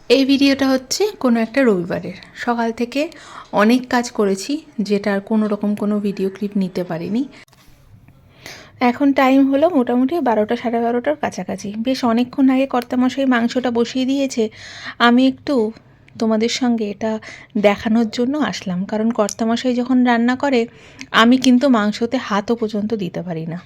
এই ভিডিওটা হচ্ছে কোনো একটা রবিবারের সকাল থেকে অনেক কাজ করেছি, যেটার কোনো রকম কোনো ভিডিও ক্লিপ নিতে পারিনি। এখন টাইম হলো মোটামুটি 12টা 12:30টার কাছাকাছি। বেশ অনেকক্ষণ আগে কর্তামশাই মাংসটা বসিয়ে দিয়েছে। আমি একটু তোমাদের সঙ্গে এটা দেখানোর জন্য আসলাম, কারণ কর্তামশাই যখন রান্না করে আমি কিন্তু মাংসতে হাতও পর্যন্ত দিতে পারি না।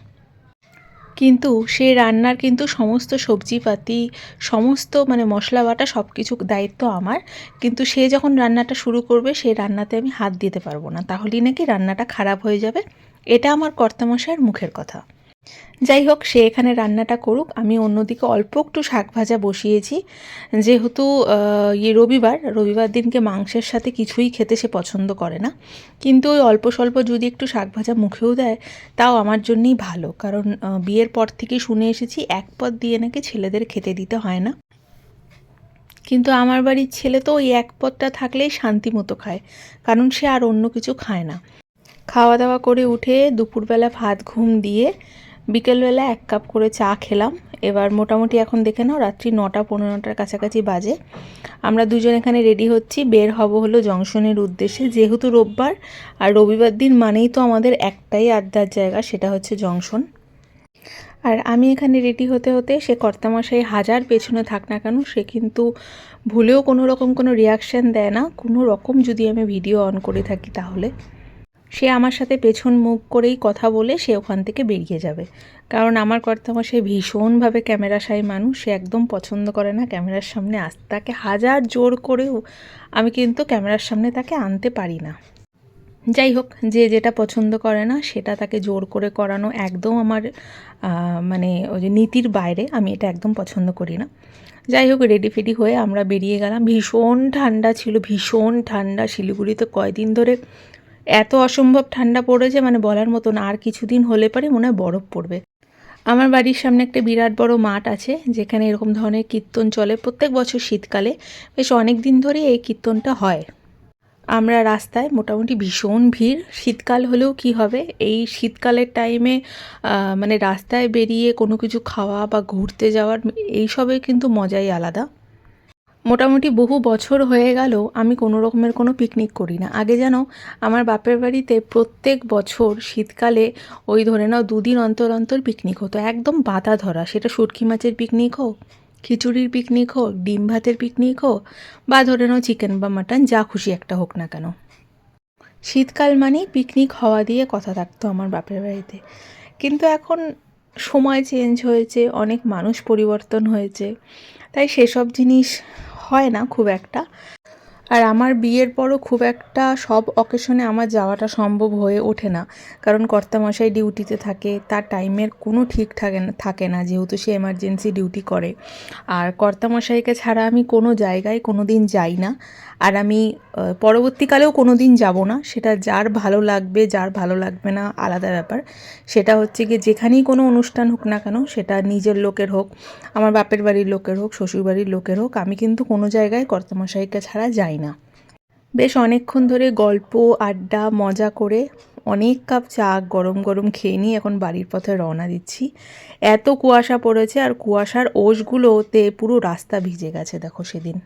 কিন্তু সে রান্নার কিন্তু সমস্ত সবজিপাতি, সমস্ত মশলা বাটা সব কিছু দায়িত্ব আমার। কিন্তু সে যখন রান্নাটা শুরু করবে সেই রান্নাতে আমি হাত দিতে পারবো না, তাহলেই নাকি রান্নাটা খারাপ হয়ে যাবে। এটা আমার কর্তামশাইয়ের মুখের কথা। যাই হোক, সে এখানে রান্নাটা করুক, আমি অন্যদিকে অল্প একটু শাক ভাজা বসিয়েছি। যেহেতু রবিবার দিনকে মাংসের সাথে কিছুই খেতে সে পছন্দ করে না, কিন্তু ওই অল্প স্বল্প যদি একটু শাক ভাজা মুখেও দেয় তাও আমার জন্যই ভালো। কারণ বিয়ের পর থেকেই শুনে এসেছি এক পদ দিয়ে নাকি ছেলেদের খেতে দিতে হয় না, কিন্তু আমার বাড়ির ছেলে তো ওই এক পদটা থাকলেই শান্তি মতো খায়, কারণ সে আর অন্য কিছু খায় না। খাওয়া দাওয়া করে উঠে দুপুরবেলা ভাত ঘুম দিয়ে বিকেলবেলা 1 কাপ করে চা খেলাম। এবার মোটামুটি এখন দেখে নাও রাত্রি 9টা 15টার কাছাকাছি বাজে। আমরা দুজন এখানে রেডি হচ্ছি, বের হব হলো জংশনের উদ্দেশ্যে। যেহেতু রোববার আর রবিবার দিন মানেই তো আমাদের একটাই আড্ডার জায়গা, সেটা হচ্ছে জংশন। আর আমি এখানে রেডি হতে হতে সে কর্তামশাই হাজার পেছনে থাক না কেন, সে কিন্তু ভুলেও কোনো রকম কোনো রিয়াকশান দেয় না। কোনো রকম যদি আমি ভিডিও অন করে থাকি তাহলে সে আমার সাথে পেছন মুখ করেই কথা বলে সে ওখান থেকে বেরিয়ে যাবে। কারণ আমার কর্তামশাই ভীষণভাবে ক্যামেরা শাই মানুষ, সে একদম পছন্দ করে না ক্যামেরার সামনে আসতে। তাকে হাজার জোর করেও আমি কিন্তু ক্যামেরার সামনে তাকে আনতে পারি না। যাই হোক, যে যেটা পছন্দ করে না সেটা তাকে জোর করে করানো একদম আমার ওই যে নীতির বাইরে, আমি এটা একদম পছন্দ করি না। যাই হোক, রেডি ফেডি হয়ে আমরা বেরিয়ে গেলাম। ভীষণ ঠান্ডা ছিল, ভীষণ ঠান্ডা। শিলিগুড়িতে কয়দিন ধরে এত অসম্ভব ঠান্ডা পড়েছে বলার মতো না। আর কিছুদিন হলে পরে মনে হয় বরফ পড়বে। আমার বাড়ির সামনে একটা বিরাট বড় মাঠ আছে, যেখানে এরকম ধরনের কীর্তন চলে প্রত্যেক বছর শীতকালে। বেশ অনেক দিন ধরেই এই কীর্তনটা হয়। আমরা রাস্তায় মোটামুটি ভীষণ ভিড়। শীতকাল হলেও কি হবে, এই শীতকালের টাইমে রাস্তায় বেরিয়ে কোনো কিছু খাওয়া বা ঘুরতে যাওয়ার এইসবের কিন্তু মজাই আলাদা। মোটামুটি বহু বছর হয়ে গেল আমি কোনো রকমের কোনো পিকনিক করি না। আগে যেন আমার বাপের বাড়িতে প্রত্যেক বছর শীতকালে ওই ধরে নাও 2 দিন অন্তর অন্তর পিকনিক হতো, একদম বাঁধা ধরা। সেটা শুটকি মাছের পিকনিক হোক, খিচুড়ির পিকনিক হোক, ডিম ভাতের পিকনিক হোক, বা ধরে নাও চিকেন বা মাটন, যা খুশি একটা হোক না কেন, শীতকাল মানেই পিকনিক হওয়া দিয়ে কথা থাকতো আমার বাপের বাড়িতে। কিন্তু এখন সময় চেঞ্জ হয়েছে, অনেক মানুষ পরিবর্তন হয়েছে, তাই সেসব জিনিস হয় না খুব একটা। আর আমার বিয়ের পরও খুব একটা সব অকেশনে আমার যাওয়াটা সম্ভব হয়ে ওঠে না, কারণ কর্তামশাই ডিউটিতে থাকে, তার টাইমের কোনো ঠিক থাকে না, যেহেতু সে এমার্জেন্সি ডিউটি করে। আর কর্তামশাইকে ছাড়া আমি কোনো জায়গায় কোনো দিন যাই না, আর আমি পরবর্তীকালেও কোনো দিন যাব না। সেটা যার ভালো লাগবে যার ভালো লাগবে না আলাদা ব্যাপার। সেটা হচ্ছে গিয়ে যেখানেই কোনো অনুষ্ঠান হোক না কেন, সেটা নিজের লোকের হোক, আমার বাপের বাড়ির লোকের হোক, শ্বশুরবাড়ির লোকের হোক, আমি কিন্তু কোনো জায়গায় কর্তামশাইকে ছাড়া যাই না। বেশ অনেকক্ষণ ধরে গল্প আড্ডা মজা করে অনেক কাপ চা গরম গরম খেয়ে নিয়ে এখন বাড়ির পথে রওনা দিচ্ছি। এত কুয়াশা পড়েছে, আর কুয়াশার ওশগুলোতে পুরো রাস্তা ভিজে গেছে দেখো সেদিন।